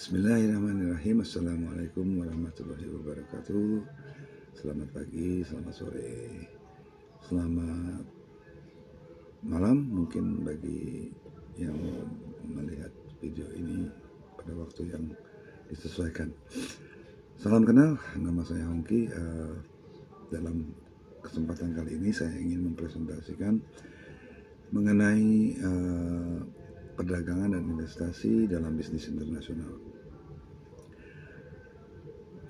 Bismillahirrahmanirrahim. Assalamualaikum warahmatullahi wabarakatuh. Selamat pagi, selamat sore, selamat malam mungkin bagi yang melihat video ini pada waktu yang disesuaikan. Salam kenal, nama saya Hongki. Dalam kesempatan kali ini saya ingin mempresentasikan mengenai perdagangan dan investasi dalam bisnis internasional.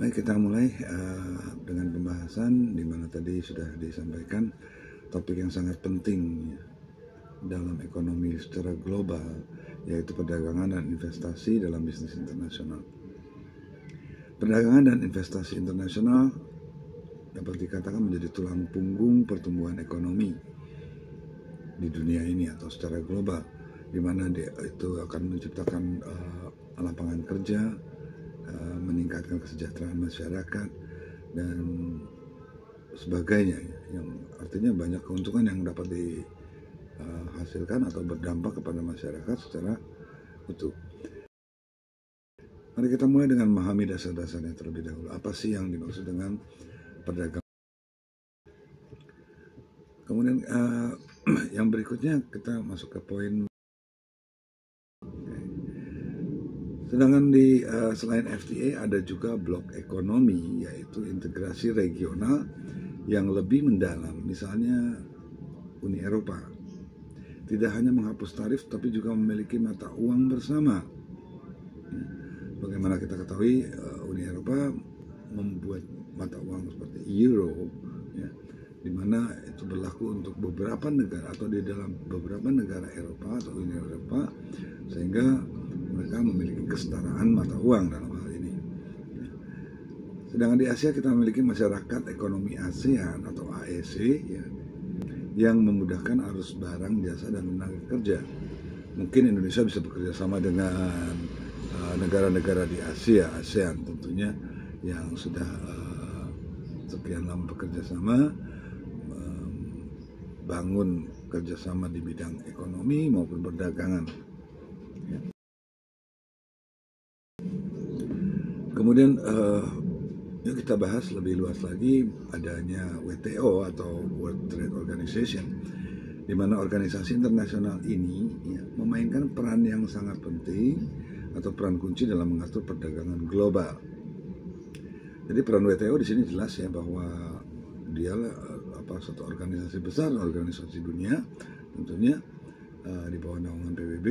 Baik, kita mulai dengan pembahasan di mana tadi sudah disampaikan topik yang sangat penting dalam ekonomi secara global, yaitu perdagangan dan investasi dalam bisnis internasional. Perdagangan dan investasi internasional dapat dikatakan menjadi tulang punggung pertumbuhan ekonomi di dunia ini atau secara global, di mana dia itu akan menciptakan lapangan kerja, meningkatkan kesejahteraan masyarakat dan sebagainya, yang artinya banyak keuntungan yang dapat dihasilkan atau berdampak kepada masyarakat secara utuh. Mari kita mulai dengan memahami dasar-dasarnya terlebih dahulu. Apa sih yang dimaksud dengan perdagangan? Kemudian yang berikutnya kita masuk ke poin. Sedangkan di selain FTA ada juga blok ekonomi, yaitu integrasi regional yang lebih mendalam. Misalnya Uni Eropa tidak hanya menghapus tarif tapi juga memiliki mata uang bersama. Bagaimana kita ketahui, Uni Eropa membuat mata uang seperti euro, ya, di mana itu berlaku untuk beberapa negara atau di dalam beberapa negara Eropa atau Uni Eropa, sehingga mereka memiliki kesetaraan mata uang dalam hal ini. Sedangkan di Asia kita memiliki masyarakat ekonomi ASEAN atau AEC, ya, yang memudahkan arus barang, jasa, dan tenaga kerja. Mungkin Indonesia bisa bekerja sama dengan negara-negara di Asia, ASEAN tentunya, yang sudah sekian lama bekerja sama, bangun kerjasama di bidang ekonomi maupun perdagangan. Kemudian yuk kita bahas lebih luas lagi adanya WTO atau World Trade Organization, di mana organisasi internasional ini, ya, memainkan peran yang sangat penting atau peran kunci dalam mengatur perdagangan global. Jadi peran WTO di sini jelas ya, bahwa dia suatu organisasi besar, organisasi dunia tentunya, di bawah naungan PBB,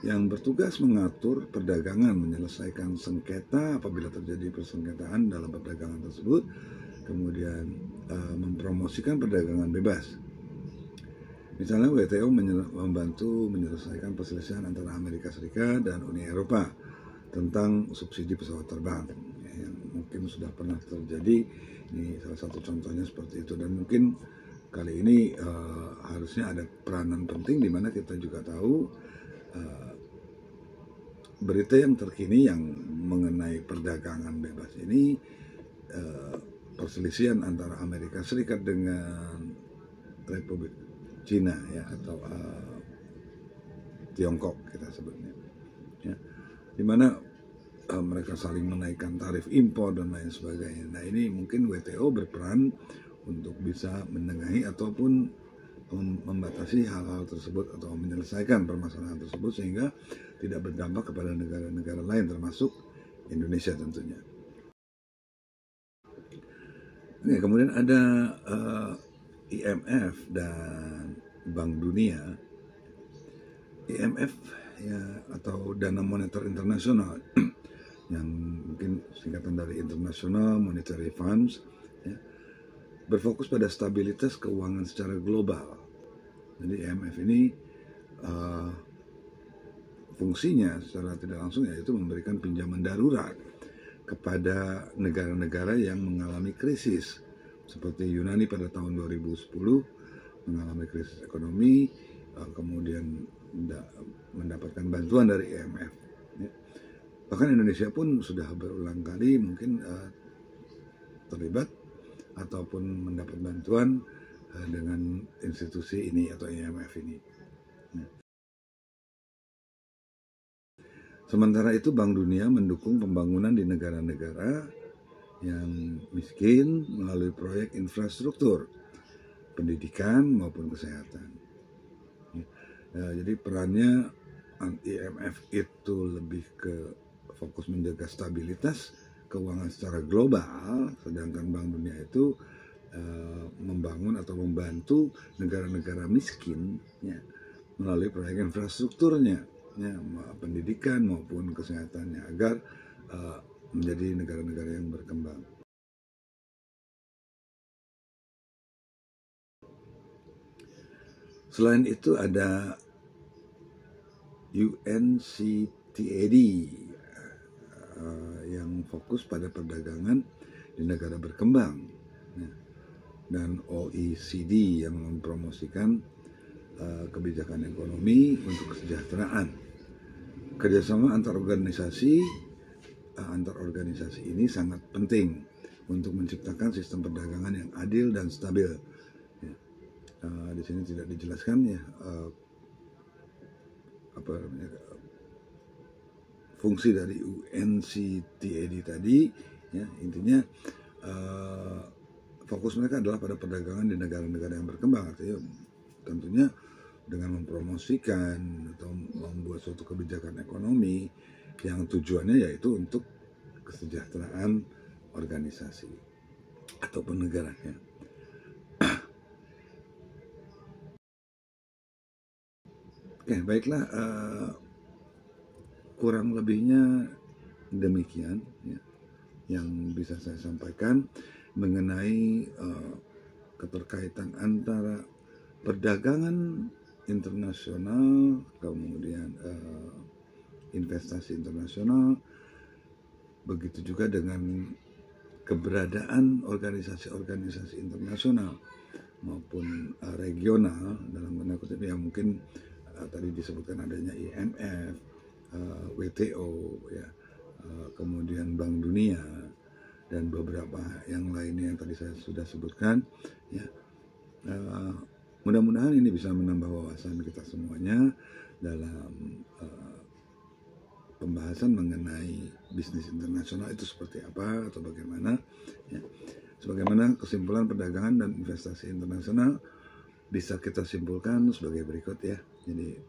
yang bertugas mengatur perdagangan, menyelesaikan sengketa apabila terjadi persengketaan dalam perdagangan tersebut, kemudian mempromosikan perdagangan bebas. Misalnya WTO membantu menyelesaikan perselisihan antara Amerika Serikat dan Uni Eropa tentang subsidi pesawat terbang, yang mungkin sudah pernah terjadi. Ini salah satu contohnya seperti itu, dan mungkin kali ini harusnya ada peranan penting di mana kita juga tahu berita yang terkini yang mengenai perdagangan bebas ini, perselisihan antara Amerika Serikat dengan Republik Cina, ya, atau Tiongkok kita sebutnya, ya, di mana mereka saling menaikkan tarif impor dan lain sebagainya. Nah, ini mungkin WTO berperan untuk bisa menengahi ataupun membatasi hal-hal tersebut atau menyelesaikan permasalahan tersebut sehingga tidak berdampak kepada negara-negara lain termasuk Indonesia tentunya. Oke, kemudian ada IMF dan Bank Dunia. IMF, ya, atau Dana Moneter Internasional yang mungkin singkatan dari International Monetary Funds, ya, berfokus pada stabilitas keuangan secara global. Jadi IMF ini fungsinya secara tidak langsung yaitu memberikan pinjaman darurat kepada negara-negara yang mengalami krisis, seperti Yunani pada tahun 2010 mengalami krisis ekonomi, kemudian mendapatkan bantuan dari IMF. Ya. Bahkan Indonesia pun sudah berulang kali mungkin terlibat ataupun mendapat bantuan dengan institusi ini atau IMF ini. Sementara itu Bank Dunia mendukung pembangunan di negara-negara yang miskin melalui proyek infrastruktur, pendidikan maupun kesehatan. Jadi perannya IMF itu lebih ke fokus menjaga stabilitas keuangan secara global, sedangkan Bank Dunia itu membangun atau membantu negara-negara miskin ya, melalui proyek infrastrukturnya, ya, pendidikan maupun kesehatannya agar menjadi negara-negara yang berkembang. Selain itu ada UNCTAD yang fokus pada perdagangan di negara berkembang, ya, dan OECD yang mempromosikan kebijakan ekonomi untuk kesejahteraan. Kerjasama antar organisasi ini sangat penting untuk menciptakan sistem perdagangan yang adil dan stabil. Ya. Di sini tidak dijelaskan ya fungsi dari UNCTAD tadi. Ya, intinya fokus mereka adalah pada perdagangan di negara-negara yang berkembang, artinya tentunya dengan mempromosikan atau membuat suatu kebijakan ekonomi yang tujuannya yaitu untuk kesejahteraan organisasi ataupun negaranya. Oke, baiklah, kurang lebihnya demikian ya, yang bisa saya sampaikan mengenai keterkaitan antara perdagangan internasional, kemudian investasi internasional, begitu juga dengan keberadaan organisasi-organisasi internasional maupun regional dalam tanda kutip yang mungkin tadi disebutkan adanya IMF, WTO, ya, kemudian Bank Dunia dan beberapa yang lainnya yang tadi saya sudah sebutkan, ya. Mudah-mudahan ini bisa menambah wawasan kita semuanya dalam pembahasan mengenai bisnis internasional itu seperti apa atau bagaimana. Ya. Sebagaimana kesimpulan perdagangan dan investasi internasional bisa kita simpulkan sebagai berikut ya. Jadi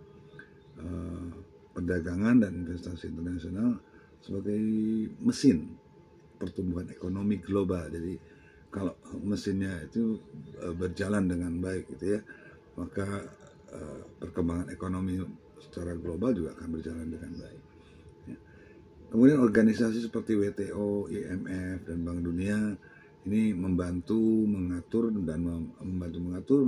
perdagangan dan investasi internasional sebagai mesin pertumbuhan ekonomi global. Jadi kalau mesinnya itu berjalan dengan baik gitu ya, maka perkembangan ekonomi secara global juga akan berjalan dengan baik. Ya. Kemudian organisasi seperti WTO, IMF, dan Bank Dunia ini membantu mengatur,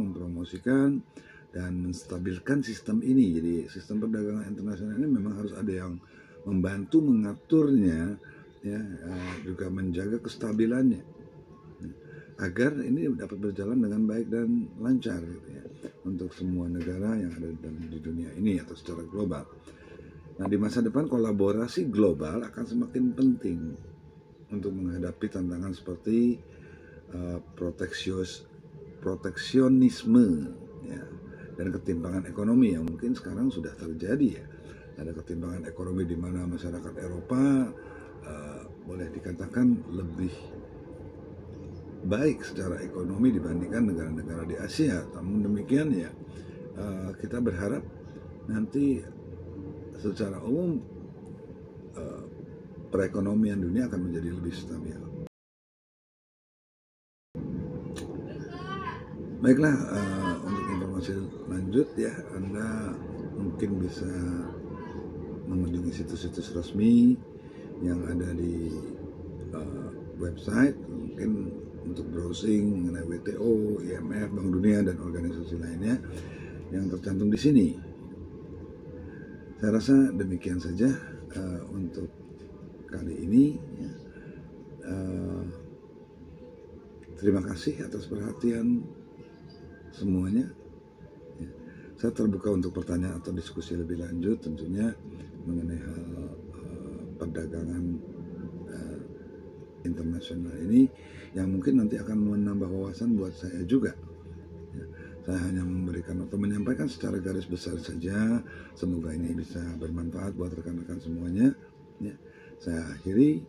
mempromosikan dan menstabilkan sistem ini. Jadi sistem perdagangan internasional ini memang harus ada yang membantu mengaturnya, ya, juga menjaga kestabilannya agar ini dapat berjalan dengan baik dan lancar gitu ya, untuk semua negara yang ada di dunia ini atau secara global. Nah, di masa depan kolaborasi global akan semakin penting untuk menghadapi tantangan seperti proteksionisme ya, dan ketimpangan ekonomi yang mungkin sekarang sudah terjadi ya. Ada ketimpangan ekonomi di mana masyarakat Eropa boleh dikatakan lebih baik secara ekonomi dibandingkan negara-negara di Asia. Namun demikian ya, kita berharap nanti secara umum perekonomian dunia akan menjadi lebih stabil. Baiklah, untuk informasi lanjut ya, Anda mungkin bisa mengunjungi situs-situs resmi yang ada di website, mungkin untuk browsing mengenai WTO, IMF, Bank Dunia, dan organisasi lainnya yang tercantum di sini. Saya rasa demikian saja untuk kali ini. Ya. Terima kasih atas perhatian semuanya. Ya. Saya terbuka untuk pertanyaan atau diskusi lebih lanjut tentunya mengenai hal perdagangan internasional ini yang mungkin nanti akan menambah wawasan buat saya juga. Ya. Saya hanya memberikan atau menyampaikan secara garis besar saja. Semoga ini bisa bermanfaat buat rekan-rekan semuanya. Ya, saya akhiri.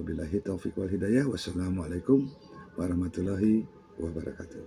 Wabillahi taufiq wal hidayah. Wassalamualaikum warahmatullahi wabarakatuh.